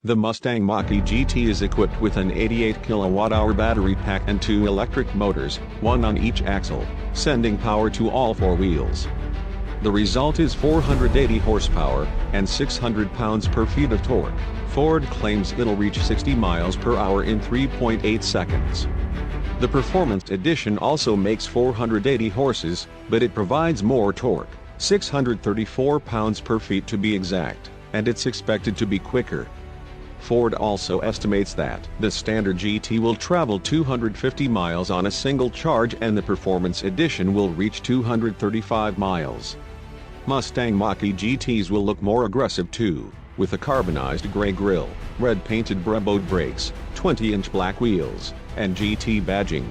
The Mustang Mach-E GT is equipped with an 88 kWh battery pack and 2 electric motors, one on each axle, sending power to all 4 wheels. The result is 480 horsepower and 600 pounds-feet of torque. Ford claims it'll reach 60 miles per hour in 3.8 seconds. The Performance Edition also makes 480 horses, but it provides more torque, 634 pounds-feet to be exact, and it's expected to be quicker. Ford also estimates that the standard GT will travel 250 miles on a single charge and the Performance Edition will reach 235 miles. Mustang Mach-E GTs will look more aggressive too, with a carbonized gray grille, red-painted Brembo brakes, 20-inch black wheels, and GT badging.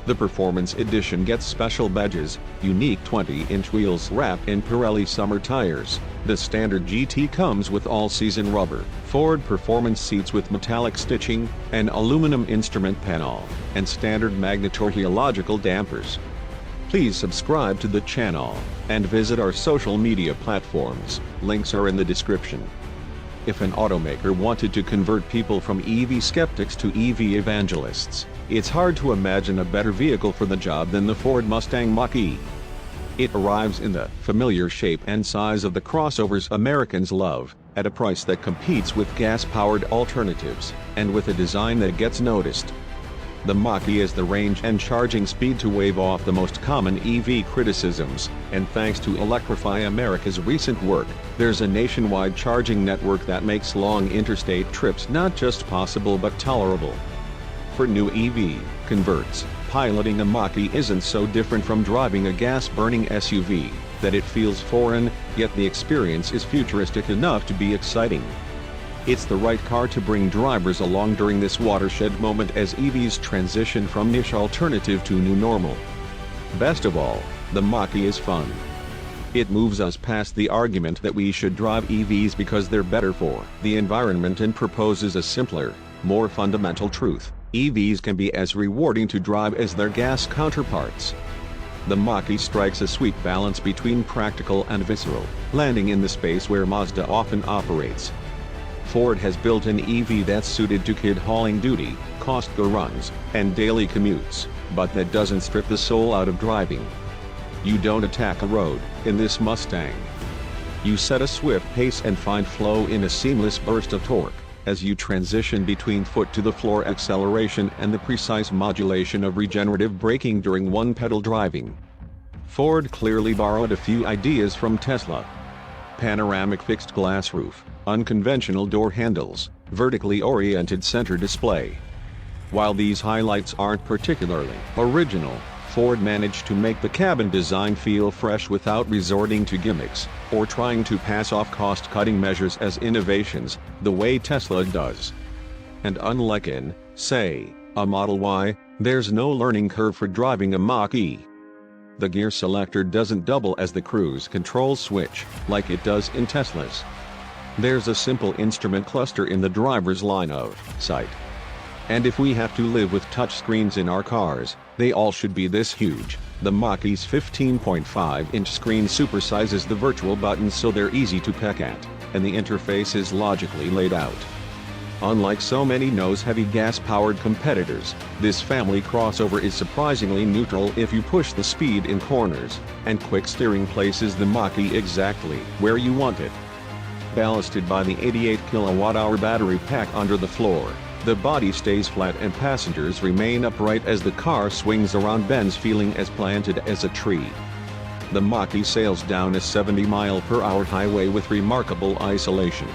The Performance Edition gets special badges, unique 20-inch wheels wrapped in Pirelli summer tires. The standard GT comes with all-season rubber, Ford Performance seats with metallic stitching, an aluminum instrument panel, and standard magnetorheological dampers. Please subscribe to the channel, and visit our social media platforms, links are in the description. If an automaker wanted to convert people from EV skeptics to EV evangelists, it's hard to imagine a better vehicle for the job than the Ford Mustang Mach-E. It arrives in the familiar shape and size of the crossovers Americans love, at a price that competes with gas-powered alternatives, and with a design that gets noticed. The Mach-E has the range and charging speed to wave off the most common EV criticisms, and thanks to Electrify America's recent work, there's a nationwide charging network that makes long interstate trips not just possible but tolerable. For new EV converts, piloting a Mach-E isn't so different from driving a gas-burning SUV, that it feels foreign, yet the experience is futuristic enough to be exciting. It's the right car to bring drivers along during this watershed moment as EVs transition from niche alternative to new normal. Best of all, the Mach-E is fun. It moves us past the argument that we should drive EVs because they're better for the environment and proposes a simpler, more fundamental truth: EVs can be as rewarding to drive as their gas counterparts. The Mach-E strikes a sweet balance between practical and visceral, landing in the space where Mazda often operates. Ford has built an EV that's suited to kid-hauling duty, Costco runs, and daily commutes, but that doesn't strip the soul out of driving. You don't attack a road in this Mustang. You set a swift pace and find flow in a seamless burst of torque, as you transition between foot-to-the-floor acceleration and the precise modulation of regenerative braking during one-pedal driving. Ford clearly borrowed a few ideas from Tesla. Panoramic fixed glass roof, unconventional door handles, vertically oriented center display. While these highlights aren't particularly original, Ford managed to make the cabin design feel fresh without resorting to gimmicks, or trying to pass off cost-cutting measures as innovations, the way Tesla does. And unlike in, say, a Model Y, there's no learning curve for driving a Mach-E. The gear selector doesn't double as the cruise control switch, like it does in Teslas. There's a simple instrument cluster in the driver's line of sight. And if we have to live with touchscreens in our cars, they all should be this huge. The Mach-E's 15.5-inch screen supersizes the virtual buttons so they're easy to peck at, and the interface is logically laid out. Unlike so many nose-heavy gas-powered competitors, this family crossover is surprisingly neutral if you push the speed in corners, and quick steering places the Mach-E exactly where you want it. Ballasted by the 88 kWh battery pack under the floor, the body stays flat and passengers remain upright as the car swings around bends, feeling as planted as a tree. The Mach-E sails down a 70-mile-per-hour highway with remarkable isolation.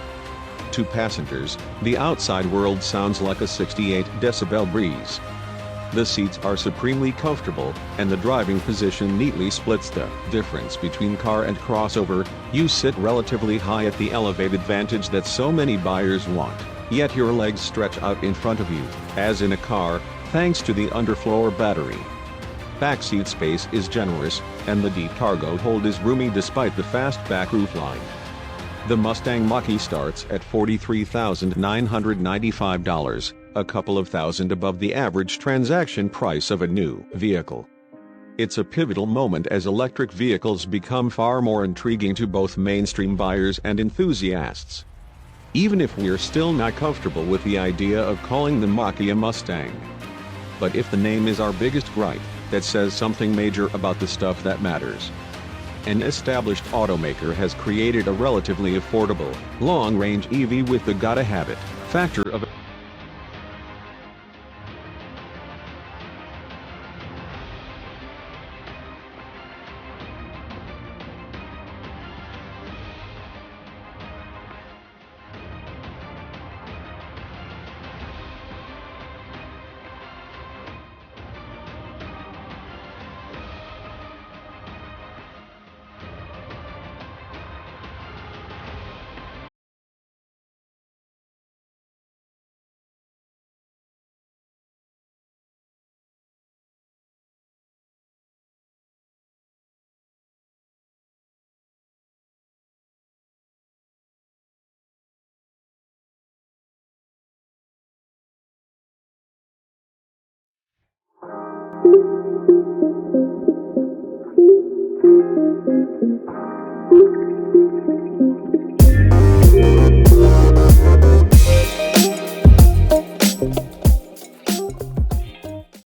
To passengers, the outside world sounds like a 68-decibel breeze. The seats are supremely comfortable, and the driving position neatly splits the difference between car and crossover. You sit relatively high at the elevated vantage that so many buyers want, yet your legs stretch out in front of you, as in a car, thanks to the underfloor battery. Backseat space is generous, and the deep cargo hold is roomy despite the fast back roofline. The Mustang Mach-E starts at $43,995, a couple of thousand above the average transaction price of a new vehicle. It's a pivotal moment as electric vehicles become far more intriguing to both mainstream buyers and enthusiasts. even if we're still not comfortable with the idea of calling the Mach-E a Mustang. But if the name is our biggest gripe, that says something major about the stuff that matters. An established automaker has created a relatively affordable, long-range EV with the gotta have it factor of